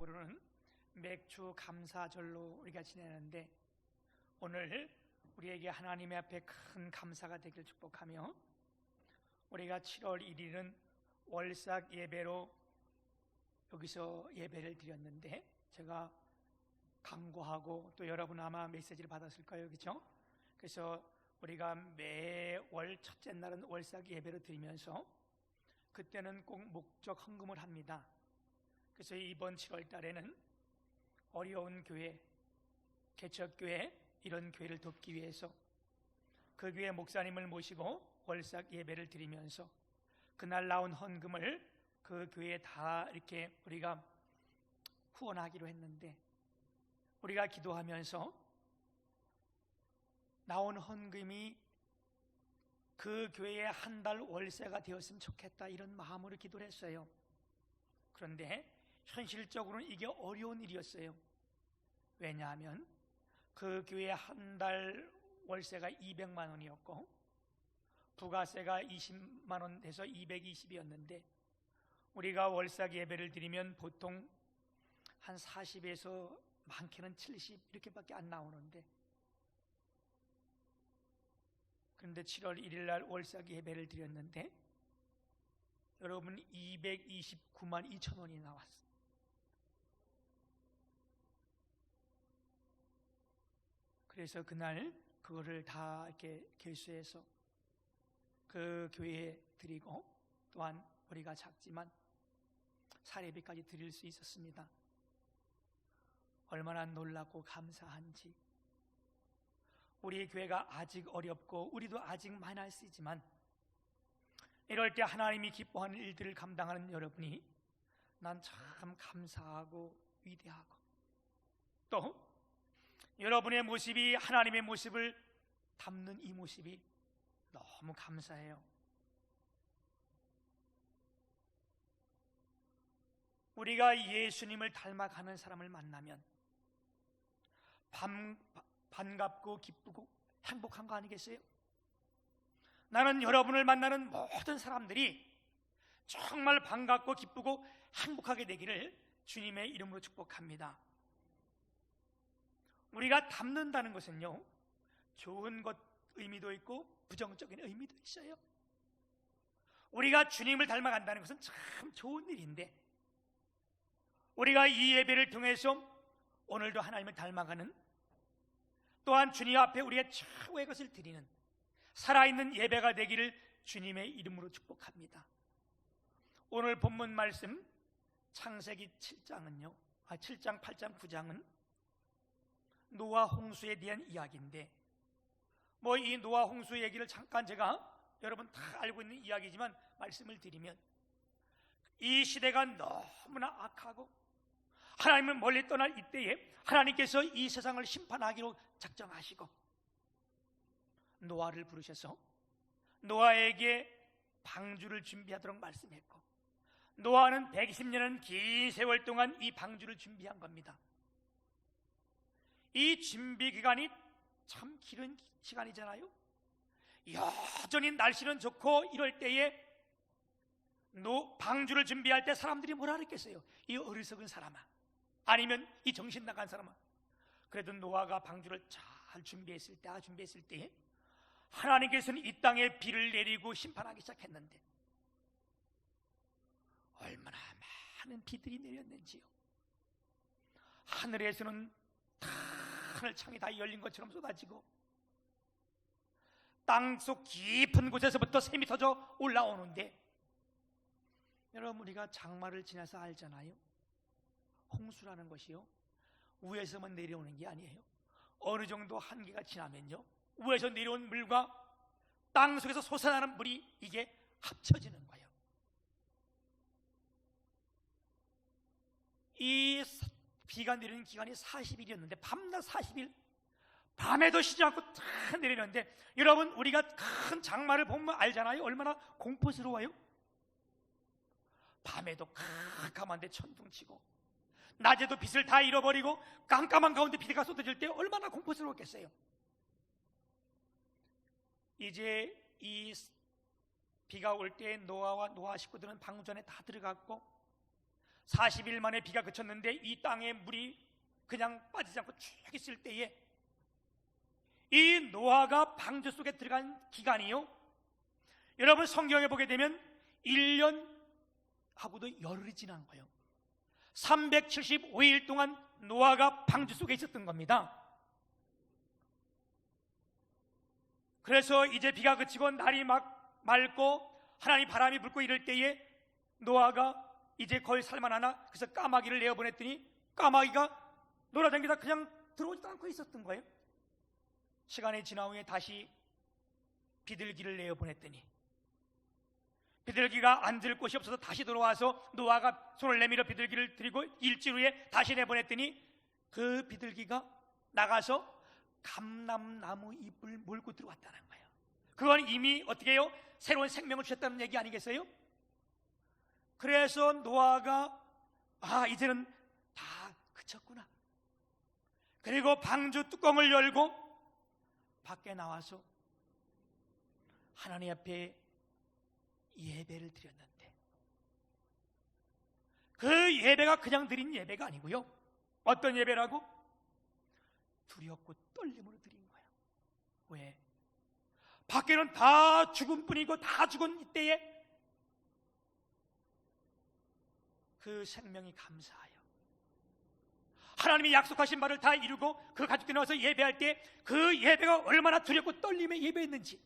부르는 맥주 감사절로 우리가 지내는데, 오늘 우리에게 하나님의 앞에 큰 감사가 되길 축복하며, 우리가 7월 1일은 월삭 예배로 여기서 예배를 드렸는데, 제가 강구하고 또 여러분 아마 메시지를 받았을 거예요, 그렇죠? 그래서 우리가 매월 첫째 날은 월삭 예배를 드리면서 그때는 꼭 목적 헌금을 합니다. 그래서 이번 7월 달에는 어려운 교회, 개척교회, 이런 교회를 돕기 위해서 그 교회 목사님을 모시고 월삭 예배를 드리면서 그날 나온 헌금을 그 교회에 다 이렇게 우리가 후원하기로 했는데, 우리가 기도하면서 나온 헌금이 그 교회의 한 달 월세가 되었으면 좋겠다, 이런 마음으로 기도를 했어요. 그런데 현실적으로는 이게 어려운 일이었어요. 왜냐하면 그 교회의 한 달 월세가 200만 원이었고 부가세가 20만 원 돼서 220이었는데, 우리가 월삭 예배를 드리면 보통 한 40에서 많게는 70 이렇게밖에 안 나오는데, 그런데 7월 1일 날 월삭 예배를 드렸는데 여러분 229만 2천 원이 나왔어요. 그래서 그날 그거를 다 이렇게 결수해서 그 교회에 드리고, 또한 우리가 작지만 사례비까지 드릴 수 있었습니다. 얼마나 놀랍고 감사한지. 우리 교회가 아직 어렵고 우리도 아직 많이 할 수 있지만, 이럴 때 하나님이 기뻐하는 일들을 감당하는 여러분이 난 참 감사하고 위대하고, 또 여러분의 모습이 하나님의 모습을 담는 이 모습이 너무 감사해요. 우리가 예수님을 닮아가는 사람을 만나면 반갑고 기쁘고 행복한 거 아니겠어요? 나는 여러분을 만나는 모든 사람들이 정말 반갑고 기쁘고 행복하게 되기를 주님의 이름으로 축복합니다. 우리가 닮는다는 것은요, 좋은 것 의미도 있고 부정적인 의미도 있어요. 우리가 주님을 닮아간다는 것은 참 좋은 일인데, 우리가 이 예배를 통해서 오늘도 하나님을 닮아가는, 또한 주님 앞에 우리의 최고의 것을 드리는 살아있는 예배가 되기를 주님의 이름으로 축복합니다. 오늘 본문 말씀 창세기 7장은요, 7장, 8장, 9장은 노아 홍수에 대한 이야기인데, 이 노아 홍수 얘기를 잠깐 제가 여러분 다 알고 있는 이야기지만 말씀을 드리면, 이 시대가 너무나 악하고 하나님을 멀리 떠날 이때에 하나님께서 이 세상을 심판하기로 작정하시고 노아를 부르셔서 노아에게 방주를 준비하도록 말씀했고, 노아는 120년은 긴 세월 동안 이 방주를 준비한 겁니다. 이 준비 기간이 참 길은 시간이잖아요. 여전히 날씨는 좋고 이럴 때에 방주를 준비할 때 사람들이 뭐라 그랬겠어요? 이 어리석은 사람아, 아니면 이 정신 나간 사람아. 그래도 노아가 방주를 잘 준비했을 때 하나님께서는 이 땅에 비를 내리고 심판하기 시작했는데, 얼마나 많은 비들이 내렸는지요. 하늘에서는 하늘창이 다 열린 것처럼 쏟아지고, 땅속 깊은 곳에서부터 샘이 터져 올라오는데, 여러분 우리가 장마를 지나서 알잖아요. 홍수라는 것이요, 위에서만 내려오는 게 아니에요. 어느 정도 한계가 지나면요, 위에서 내려온 물과 땅 속에서 솟아나는 물이 이게 합쳐지는 거예요. 이 비가 내리는 기간이 40일이었는데 밤낮 40일, 밤에도 쉬지 않고 다 내리는데, 여러분 우리가 큰 장마를 보면 알잖아요. 얼마나 공포스러워요. 밤에도 깜깜한데 천둥치고, 낮에도 빛을 다 잃어버리고 깜깜한 가운데 비가 쏟아질 때 얼마나 공포스러웠겠어요. 이제 이 비가 올 때 노아와 노아 식구들은 방주 안에 다 들어갔고 40일 만에 비가 그쳤는데 이 땅에 물이 그냥 빠지지 않고 쭉 있을 때에 이 노아가 방주 속에 들어간 기간이요, 여러분 성경에 보게 되면 1년 하고도 열흘이 지난 거예요. 375일 동안 노아가 방주 속에 있었던 겁니다. 그래서 이제 비가 그치고 날이 막 맑고 하나님 바람이 불고 이럴 때에 노아가 이제 거의 살만하나, 그래서 까마귀를 내어보냈더니 까마귀가 놀아다니다 그냥 들어오지도 않고 있었던 거예요. 시간이 지난 후에 다시 비둘기를 내어보냈더니 비둘기가 앉을 곳이 없어서 다시 돌아와서 노아가 손을 내밀어 비둘기를 들이고 일주일 후에 다시 내보냈더니 그 비둘기가 나가서 감람나무 잎을 물고 들어왔다는 거예요. 그건 이미 어떻게 해요? 새로운 생명을 주셨다는 얘기 아니겠어요? 그래서 노아가 이제는 다 그쳤구나. 그리고 방주 뚜껑을 열고 밖에 나와서 하나님 앞에 예배를 드렸는데, 그 예배가 그냥 드린 예배가 아니고요, 어떤 예배라고? 두렵고 떨림으로 드린 거예요. 왜? 밖에는 다 죽음뿐이고 다 죽은 이때에 그 생명이 감사하여 하나님이 약속하신 바를 다 이루고 그 가족들이 나와서 예배할 때 그 예배가 얼마나 두렵고 떨림에 예배했는지.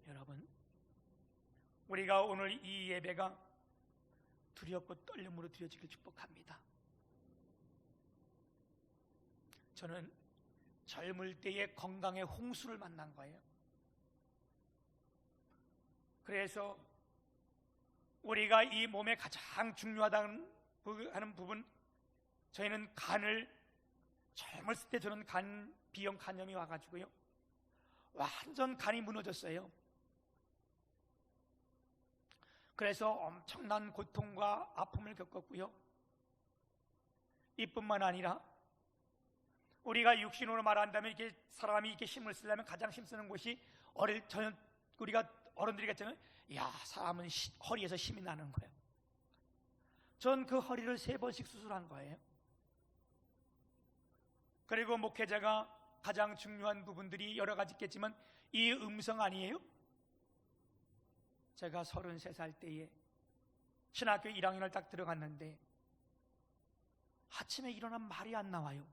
여러분, 우리가 오늘 이 예배가 두렵고 떨림으로 드려지길 축복합니다. 저는 젊을 때의 건강의 홍수를 만난 거예요. 그래서 우리가 이 몸에 가장 중요하다는 하는 부분, 저희는 간을, 젊었을 때 저는 간 B형 간염이 와가지고요, 완전 간이 무너졌어요. 그래서 엄청난 고통과 아픔을 겪었고요, 이뿐만 아니라 우리가 육신으로 말한다면 이렇게 사람이 이렇게 힘을 쓰려면 가장 힘쓰는 곳이 우리가 어른들이 같잖아요. 사람은 허리에서 힘이 나는 거예요. 전 그 허리를 3번씩 수술한 거예요. 그리고 목회자가 가장 중요한 부분들이 여러 가지 있겠지만 이 음성 아니에요? 제가 33살 때에 신학교 1학년을 딱 들어갔는데 아침에 일어나면 말이 안 나와요.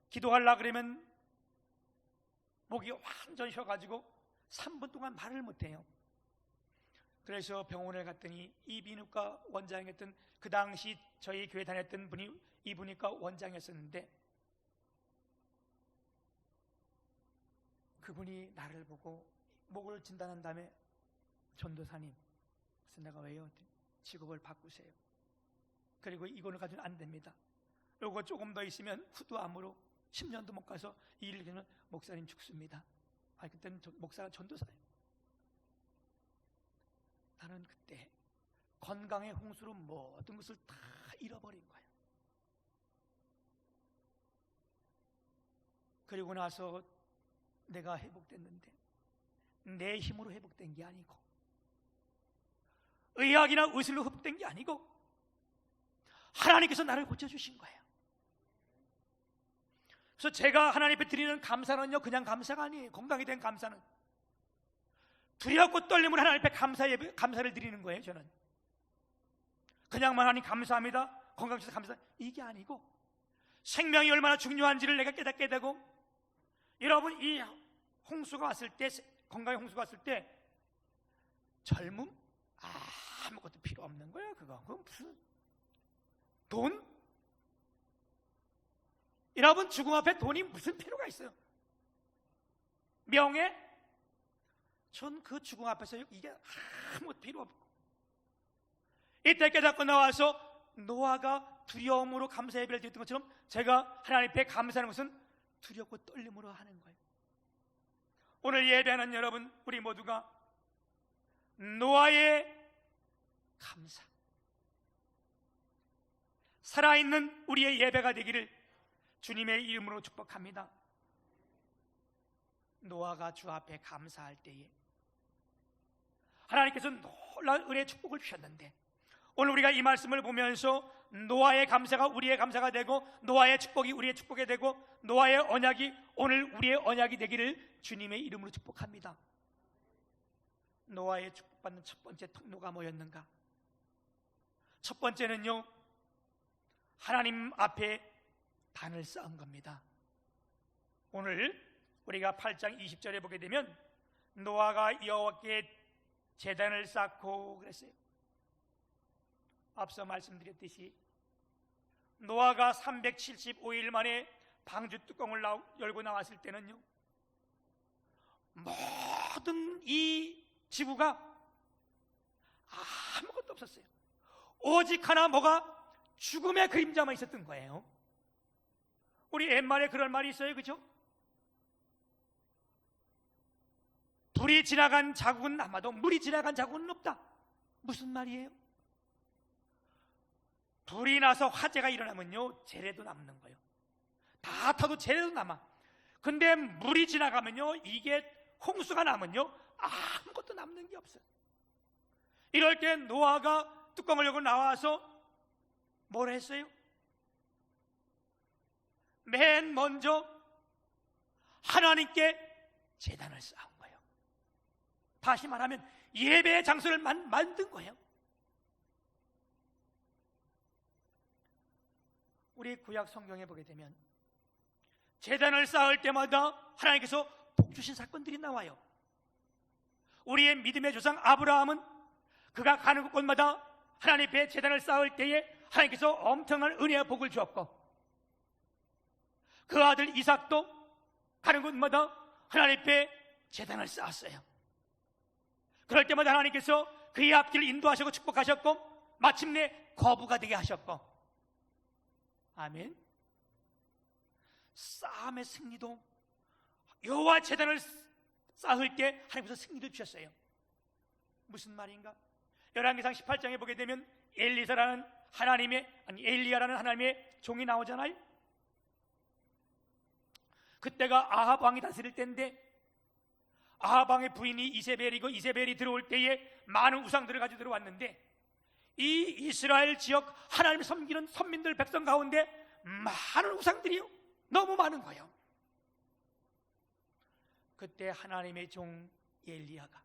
기도하려고 그러면 목이 완전 쉬어가지고 3분 동안 말을 못해요. 그래서 병원에 갔더니 이비인후과 원장이었던, 그 당시 저희 교회 다녔던 분이 이비인후과 원장이었었는데, 그분이 나를 보고 목을 진단한 다음에, 전도사님, 그래서 내가 왜요? 직업을 바꾸세요. 그리고 이거는 가지고는 안 됩니다. 요거 조금 더 있으면 후두암으로 10년도 못 가서 이 일을 되면 목사님 죽습니다. 그때는 목사가 전도사예요. 나는 그때 건강의 홍수로 모든 것을 다 잃어버린 거예요. 그리고 나서 내가 회복됐는데 내 힘으로 회복된 게 아니고, 의학이나 의술로 회복된 게 아니고, 하나님께서 나를 고쳐주신 거예요. 그래서 제가 하나님 앞에 드리는 감사는요, 그냥 감사가 아니에요. 건강이 된 감사는 두렵고 떨림으로 하나님 앞에 감사를 드리는 거예요. 저는 그냥만 하나님 감사합니다, 건강 주셔서 감사합니다, 이게 아니고 생명이 얼마나 중요한지를 내가 깨닫게 되고, 여러분, 이 홍수가 왔을 때, 건강의 홍수가 왔을 때 젊음? 아무것도 필요 없는 거예요. 그건 무슨 돈? 여러분, 죽음 앞에 돈이 무슨 필요가 있어요? 명예? 전 그 죽음 앞에서 이게 아무 필요 없고, 이때 깨닫고 나와서 노아가 두려움으로 감사 예배를 드렸던 것처럼 제가 하나님 앞에 감사하는 것은 두렵고 떨림으로 하는 거예요. 오늘 예배하는 여러분, 우리 모두가 노아의 감사, 살아있는 우리의 예배가 되기를 주님의 이름으로 축복합니다. 노아가 주 앞에 감사할 때에 하나님께서 놀라운 은혜의 축복을 주셨는데, 오늘 우리가 이 말씀을 보면서 노아의 감사가 우리의 감사가 되고, 노아의 축복이 우리의 축복이 되고, 노아의 언약이 오늘 우리의 언약이 되기를 주님의 이름으로 축복합니다. 노아의 축복받는 첫 번째 통로가 뭐였는가? 첫 번째는요, 하나님 앞에 단을 쌓은 겁니다. 오늘 우리가 8장 20절에 보게 되면 노아가 여호와께 제단을 쌓고 그랬어요. 앞서 말씀드렸듯이 노아가 375일 만에 방주 뚜껑을 열고 나왔을 때는요, 모든 이 지구가 아무것도 없었어요. 오직 하나 뭐가? 죽음의 그림자만 있었던 거예요. 우리 옛말에 그런 말이 있어요, 그죠? 불이 지나간 자국은 남아도 물이 지나간 자국은 없다. 무슨 말이에요? 불이 나서 화재가 일어나면요, 재래도 남는 거예요. 다 타도 재래도 남아. 근데 물이 지나가면요, 이게 홍수가 나면요, 아무것도 남는 게 없어요. 이럴 때 노아가 뚜껑을 열고 나와서 뭘 했어요? 맨 먼저 하나님께 제단을 쌓은 거예요. 다시 말하면 예배의 장소를 만든 거예요. 우리 구약 성경에 보게 되면 제단을 쌓을 때마다 하나님께서 복 주신 사건들이 나와요. 우리의 믿음의 조상 아브라함은 그가 가는 곳마다 하나님 앞에 제단을 쌓을 때에 하나님께서 엄청난 은혜와 복을 주었고, 그 아들 이삭도 가는 곳마다 하나님 앞에 제단을 쌓았어요. 그럴 때마다 하나님께서 그의 앞길을 인도하셨고 축복하셨고, 마침내 거부가 되게 하셨고. 아멘. 싸움의 승리도 여호와 제단을 쌓을 때 하나님께서 승리도 주셨어요. 무슨 말인가? 열왕기상 18장에 보게 되면 엘리야라는 하나님의 종이 나오잖아요. 그때가 아합 왕이 다스릴 때인데, 아합 왕의 부인이 이세벨이고, 이세벨이 들어올 때에 많은 우상들을 가지고 들어왔는데, 이 이스라엘 지역 하나님을 섬기는 선민들 백성 가운데 많은 우상들이요, 너무 많은 거예요. 그때 하나님의 종 엘리야가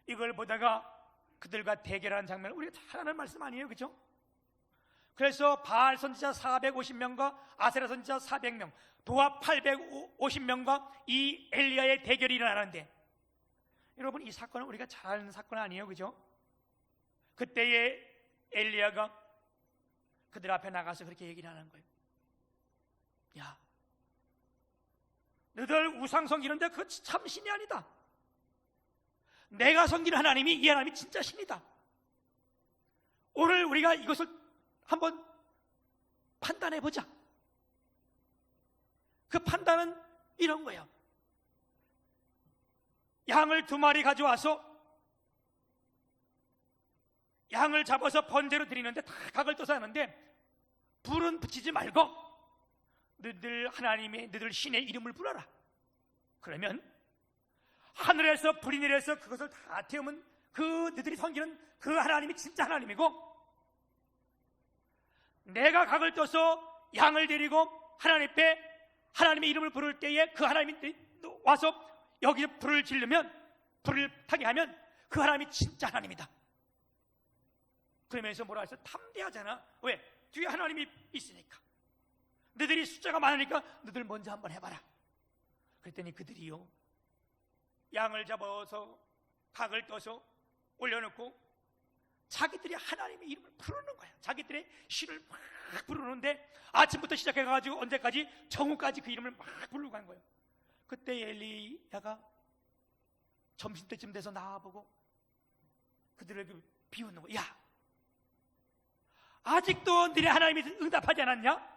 이걸 보다가 그들과 대결하는 장면을 우리가 잘 아는 말씀 아니에요, 그죠? 그래서 바알 선지자 450명과 아세라 선지자 400명, 도합 850명과 이 엘리야의 대결이 일어나는데, 여러분, 이 사건은 우리가 잘 아는 사건 아니에요, 그죠? 그때에 엘리야가 그들 앞에 나가서 그렇게 얘기를 하는 거예요. 야, 너희들 우상 섬기는데 그거 참 신이 아니다. 내가 섬기는 하나님이, 이 하나님이 진짜 신이다. 오늘 우리가 이것을 한번 판단해 보자. 그 판단은 이런 거예요. 양을 2마리 가져와서 양을 잡아서 번제로 드리는데 다 각을 떠서 하는데, 불은 붙이지 말고 너희들 신의 이름을 불러라. 그러면 하늘에서 불이 내려서 그것을 다 태우면 그 너희들이 섬기는 그 하나님이 진짜 하나님이고, 내가 각을 떠서 양을 데리고 하나님 앞에 하나님의 이름을 부를 때에 그 하나님이 와서 여기서 불을 지르면, 불을 타게 하면 그 하나님이 진짜 하나님이다. 그러면서 뭐라 해서 탐대하잖아. 왜? 뒤에 하나님이 있으니까. 너희들이 숫자가 많으니까 너희들 먼저 한번 해봐라. 그랬더니 그들이요, 양을 잡아서 각을 떠서 올려놓고 자기들이 하나님의 이름을 부르는 거야. 자기들의 신을 막 부르는데, 아침부터 시작해가지고 언제까지? 정오까지 그 이름을 막 부르고 간 거예요. 그때 엘리야가 점심때쯤 돼서 나와보고 그들에게 비웃는 거야. 야, 아직도 너네 하나님이 응답하지 않았냐?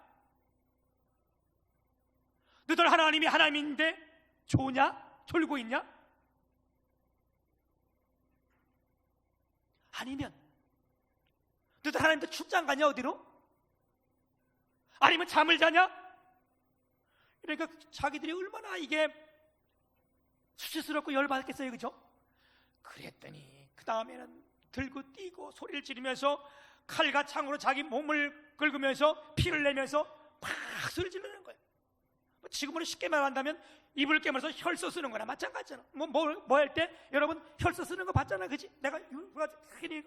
너들 하나님이 하나님인데 조냐? 졸고 있냐? 아니면 너들 하나님한테 출장 가냐, 어디로? 아니면 잠을 자냐? 그러니까 자기들이 얼마나 이게 수치스럽고 열받겠어요, 그죠? 그랬더니 그 다음에는 들고 뛰고 소리를 지르면서 칼과 창으로 자기 몸을 긁으면서 피를 내면서 팍 소리 지르는 거예요. 지금으로 쉽게 말한다면 입을 깨물어서 혈서 쓰는 거나 마찬가지잖아. 뭐 할 때 여러분 혈서 쓰는 거 봤잖아, 그지? 내가 흔히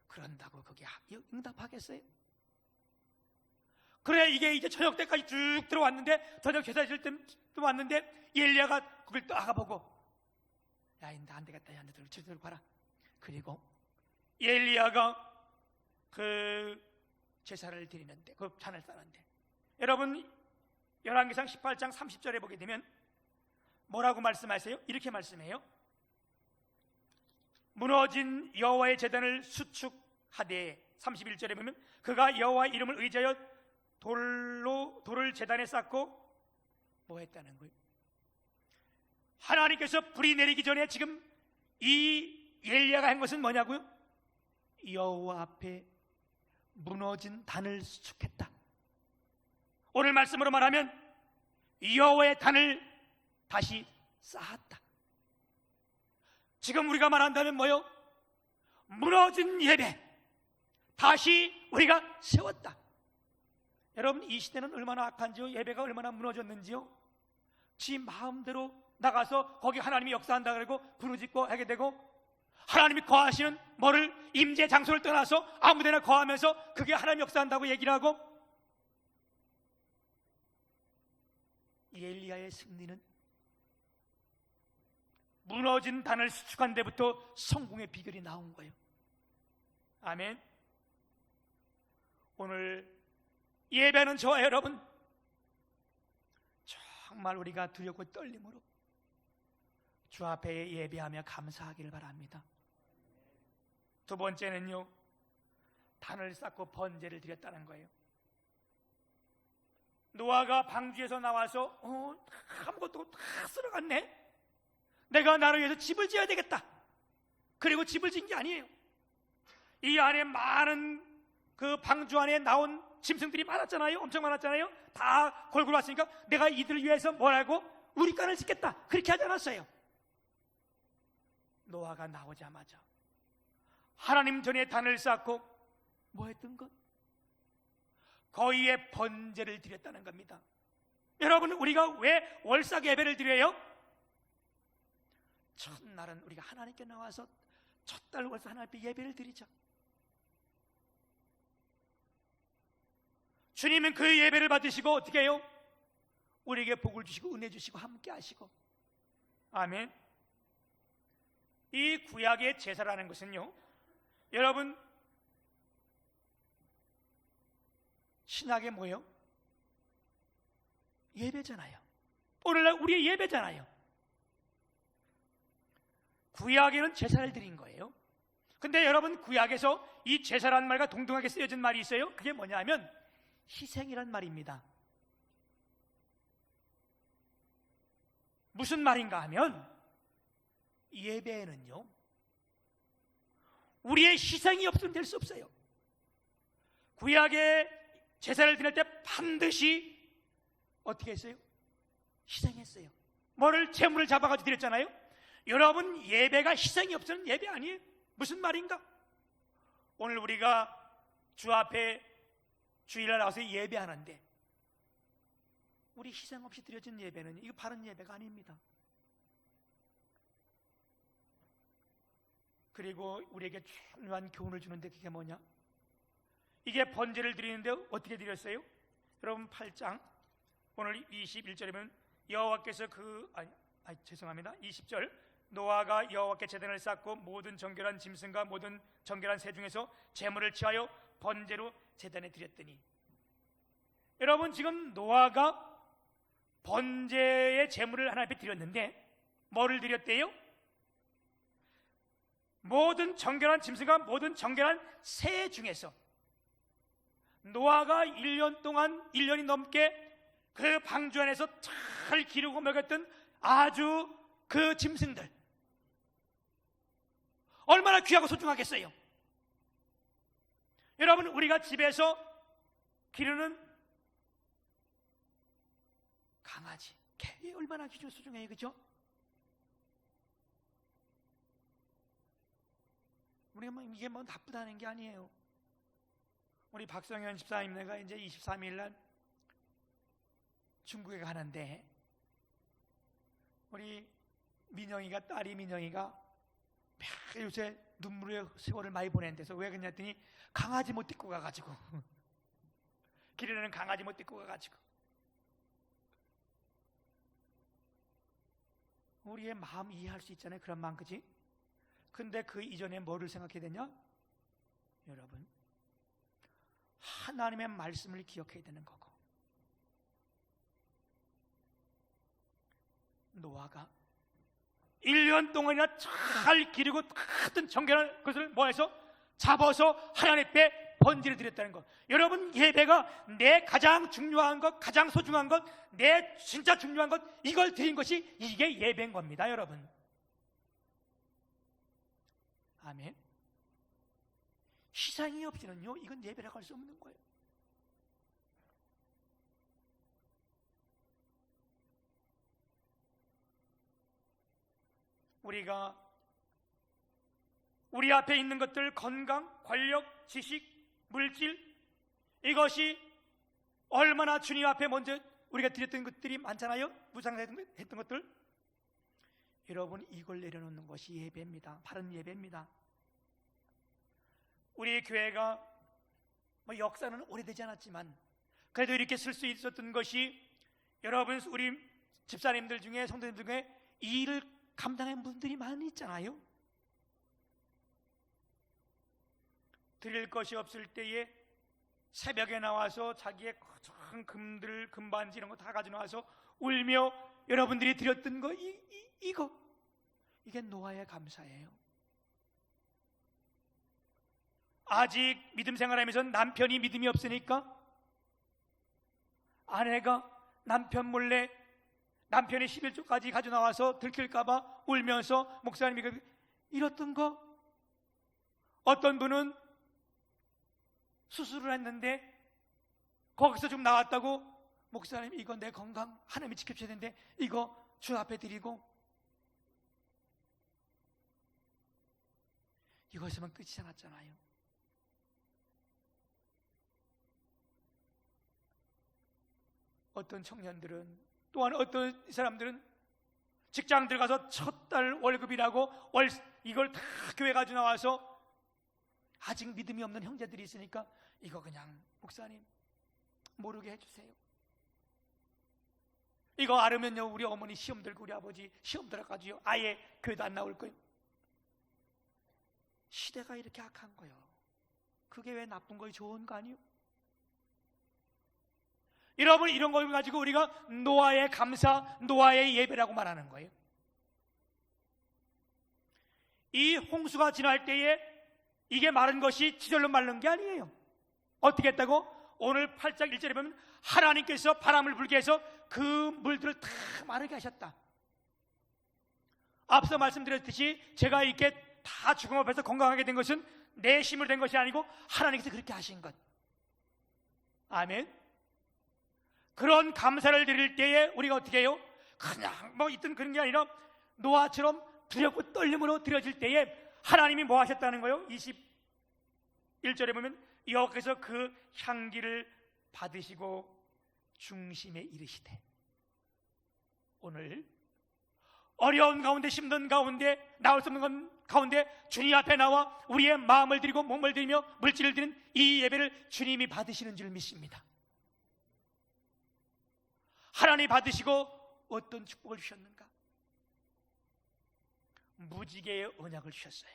그런다고 그게 응답하겠어요? 그래, 이게 이제 저녁 때까지 쭉 들어왔는데, 저녁 제사 지을 때 왔는데 엘리야가 그걸 떠나가보고, 야, 인다 안 되겠다, 야, 너들 제대로 봐라. 그리고 엘리야가 그 제사를 드리는데, 그 잔을 싸는데, 여러분 열왕기상 18장 30절에 보게 되면 뭐라고 말씀하세요? 이렇게 말씀해요. 무너진 여호와의 제단을 수축하되, 31절에 보면 그가 여호와 이름을 의지하여 돌을 제단에 쌓고 뭐 했다는 거예요? 하나님께서 불이 내리기 전에 지금 이 엘리야가 한 것은 뭐냐고요? 여호와 앞에 무너진 단을 수축했다. 오늘 말씀으로 말하면 여호와의 단을 다시 쌓았다. 지금 우리가 말한다면 뭐요? 무너진 예배 다시 우리가 세웠다. 여러분, 이 시대는 얼마나 악한지요? 예배가 얼마나 무너졌는지요? 지 마음대로 나가서 거기 하나님이 역사한다 그러고 부르짖고 하게 되고, 하나님이 거하시는 뭐를 임재 장소를 떠나서 아무데나 거하면서 그게 하나님 역사한다고 얘기를 하고, 이 엘리야의 승리는 무너진 단을 수축한 데부터 성공의 비결이 나온 거예요. 아멘. 오늘 예배는 저와 여러분 정말 우리가 두렵고 떨림으로 주 앞에 예배하며 감사하기를 바랍니다. 두 번째는요, 단을 쌓고 번제를 드렸다는 거예요. 노아가 방주에서 나와서 아무것도 다 쓸어갔네. 내가 나를 위해서 집을 지어야 되겠다. 그리고 집을 지은 게 아니에요. 이 안에 많은 그 방주 안에 나온 짐승들이 많았잖아요. 엄청 많았잖아요. 다 골고루 왔으니까 내가 이들을 위해서 뭐라고? 우리간을 짓겠다. 그렇게 하지 않았어요. 노아가 나오자마자 하나님 전에 단을 쌓고 뭐 했던 것? 거기에 번제를 드렸다는 겁니다. 여러분, 우리가 왜 월삭 예배를 드려요? 첫날은 우리가 하나님께 나와서 첫달 월삭 하나님 앞에 예배를 드리죠. 주님은 그 예배를 받으시고 어떻게 해요? 우리에게 복을 주시고 은혜 주시고 함께 하시고. 아멘. 이 구약의 제사라는 것은요, 여러분 신약의 뭐예요? 예배잖아요. 오늘날 우리의 예배잖아요. 구약에는 제사를 드린 거예요. 근데 여러분, 구약에서 이 제사라는 말과 동등하게 쓰여진 말이 있어요. 그게 뭐냐면 희생이란 말입니다. 무슨 말인가 하면 예배에는요, 우리의 희생이 없으면 될 수 없어요. 구약의 제사를 드릴 때 반드시 어떻게 했어요? 희생했어요. 뭐를? 제물을 잡아가지고 드렸잖아요. 여러분, 예배가 희생이 없으면 예배 아니에요. 무슨 말인가? 오늘 우리가 주 앞에 주일날 나와서 예배하는데 우리 희생 없이 드려진 예배는 이거 바른 예배가 아닙니다. 그리고 우리에게 중요한 교훈을 주는데 그게 뭐냐? 이게 번제를 드리는데 어떻게 드렸어요? 여러분 8장 오늘 21절이면 여호와께서 20절 노아가 여호와께 제단을 쌓고 모든 정결한 짐승과 모든 정결한 새 중에서 제물을 취하여 번제로 제단에 드렸더니, 여러분 지금 노아가 번제의 제물을 하나님 앞에 드렸는데 뭐를 드렸대요? 모든 정결한 짐승과 모든 정결한 새 중에서 노아가 1년이 넘게 그 방주 안에서 잘 기르고 먹였던 아주 그 짐승들 얼마나 귀하고 소중하겠어요. 여러분, 우리가 집에서 기르는 강아지, 개 얼마나 귀중하고 소중해요, 그죠? 우리가 뭐 이게 뭐 나쁘다는 게 아니에요. 우리 박성현 집사님네가 이제 23일 날 중국에 가는데 우리 민영이가, 딸이 민영이가 요새 눈물의 세월을 많이 보낸대서 왜 그랬더니 강아지 못 데리고 가가지고 길에는 강아지 못 데리고 가가지고. 우리의 마음 이해할 수 있잖아요. 그런 마음, 그지? 근데 그 이전에 뭐를 생각해야 되냐? 여러분, 하나님의 말씀을 기억해야 되는 거고, 노아가 1년 동안이나 잘 기르고 같은 정결한 것을 뭐해서 잡아서 하나님 앞에 번제를 드렸다는 것. 여러분, 예배가 내 가장 중요한 것, 가장 소중한 것, 내 진짜 중요한 것, 이걸 드린 것이 이게 예배인 겁니다, 여러분. 아멘. 희생이 없이는요, 이건 예배라고 할 수 없는 거예요. 우리가 우리 앞에 있는 것들, 건강, 권력, 지식, 물질, 이것이 얼마나 주님 앞에 먼저 우리가 드렸던 것들이 많잖아요. 무상했던 것들. 여러분, 이걸 내려놓는 것이 예배입니다. 바른 예배입니다. 우리 교회가 뭐 역사는 오래되지 않았지만 그래도 이렇게 쓸 수 있었던 것이, 여러분, 우리 집사님들 중에, 성도님들 중에 이 일을 감당한 분들이 많이 있잖아요. 드릴 것이 없을 때에 새벽에 나와서 자기의 거창한 금들, 금반지 이런 거 다 가져나와서 울며 여러분들이 드렸던 거, 이게 노아의 감사예요. 아직 믿음 생활하면서 남편이 믿음이 없으니까 아내가 남편 몰래 남편의 11조까지 가져나와서 들킬까봐 울면서 목사님이 이랬던 거. 어떤 분은 수술을 했는데 거기서 좀 나왔다고, 목사님 이거 내 건강 하나님이 지켜주셔야 되는데 이거 주 앞에 드리고, 이것이면 끝이 않았잖아요. 어떤 청년들은, 또한 어떤 사람들은 직장 들어가서 첫 달 월급이라고 이걸 다 교회 가지고 나와서 아직 믿음이 없는 형제들이 있으니까 이거 그냥 목사님 모르게 해주세요. 이거 알으면요 우리 어머니 시험 들고 우리 아버지 시험 들어가지고 아예 교회도 안 나올 거예요. 시대가 이렇게 악한 거예요. 그게 왜 나쁜 거예요? 좋은 거 아니에요? 여러분, 이런 걸 가지고 우리가 노아의 감사, 노아의 예배라고 말하는 거예요. 이 홍수가 지날 때에 이게 마른 것이 지절로 마른 게 아니에요. 어떻게 했다고? 오늘 8장 1절에 보면 하나님께서 바람을 불게 해서 그 물들을 다 마르게 하셨다. 앞서 말씀드렸듯이 제가 이렇게 다 죽음 앞에서 건강하게 된 것은 내 힘으로 된 것이 아니고 하나님께서 그렇게 하신 것. 아멘. 그런 감사를 드릴 때에 우리가 어떻게 해요? 그냥 뭐 있던 그런 게 아니라 노아처럼 두렵고 떨림으로 드려질 때에 하나님이 뭐 하셨다는 거예요? 21절에 보면 여호와께서 그 향기를 받으시고 중심에 이르시되. 오늘 어려운 가운데, 힘든 가운데, 나올 수 없는 가운데 주님 앞에 나와 우리의 마음을 드리고 몸을 드리며 물질을 드리는 이 예배를 주님이 받으시는 줄 믿습니다. 하나님 받으시고 어떤 축복을 주셨는가? 무지개의 언약을 주셨어요.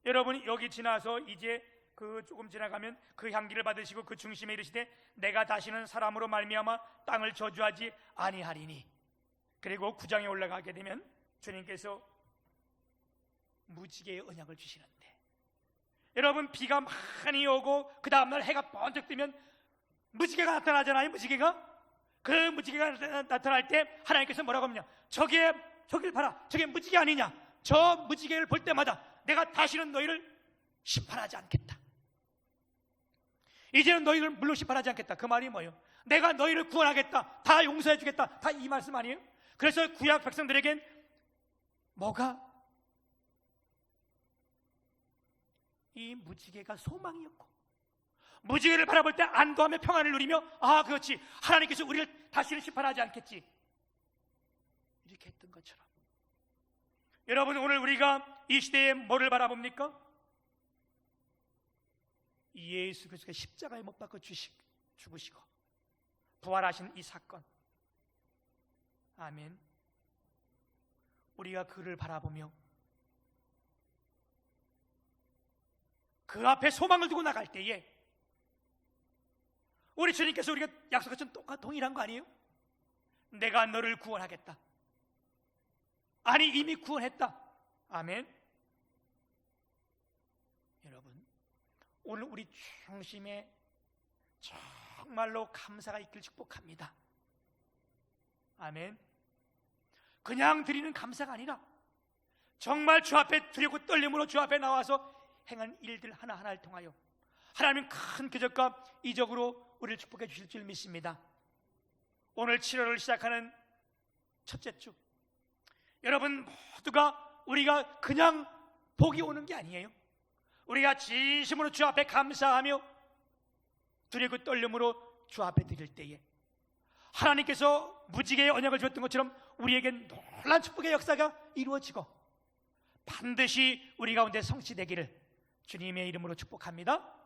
여러분, 여기 지나서 이제 그 조금 지나가면 그 향기를 받으시고 그 중심에 이르시되 내가 다시는 사람으로 말미암아 땅을 저주하지 아니하리니. 그리고 9장에 올라가게 되면 주님께서 무지개의 언약을 주시는데, 여러분, 비가 많이 오고 그 다음날 해가 번쩍 뜨면 무지개가 나타나잖아요. 무지개가. 그 무지개가 나타날 때 하나님께서 뭐라고 하느냐? 저길 봐라, 저게 무지개 아니냐? 저 무지개를 볼 때마다 내가 다시는 너희를 심판하지 않겠다. 이제는 너희를 물로 심판하지 않겠다. 그 말이 뭐예요? 내가 너희를 구원하겠다, 다 용서해 주겠다, 다 이 말씀 아니에요? 그래서 구약 백성들에겐 뭐가? 이 무지개가 소망이었고, 무지개를 바라볼 때 안도하며 평안을 누리며, 아 그렇지, 하나님께서 우리를 다시는 심판하지 않겠지, 이렇게 했던 것처럼, 여러분 오늘 우리가 이 시대에 뭐를 바라봅니까? 예수 그리스도가 십자가에 못 박혀 죽으시고 부활하신 이 사건, 아멘. 우리가 그를 바라보며 그 앞에 소망을 두고 나갈 때에 우리 주님께서 우리가 약속하신 동일한 거 아니에요? 내가 너를 구원하겠다. 아니 이미 구원했다. 아멘. 여러분 오늘 우리 중심에 정말로 감사가 있길 축복합니다. 아멘. 그냥 드리는 감사가 아니라 정말 주 앞에 두렵고 떨림으로 주 앞에 나와서 행한 일들 하나하나를 통하여 하나님은 큰 기적과 이적으로 우리를 축복해 주실 줄 믿습니다. 오늘 7월을 시작하는 첫째 주, 여러분 모두가 우리가 그냥 복이 오는 게 아니에요. 우리가 진심으로 주 앞에 감사하며 두렵고 떨림으로 주 앞에 드릴 때에 하나님께서 무지개의 언약을 주었던 것처럼 우리에게 놀란 축복의 역사가 이루어지고 반드시 우리 가운데 성취되기를 주님의 이름으로 축복합니다.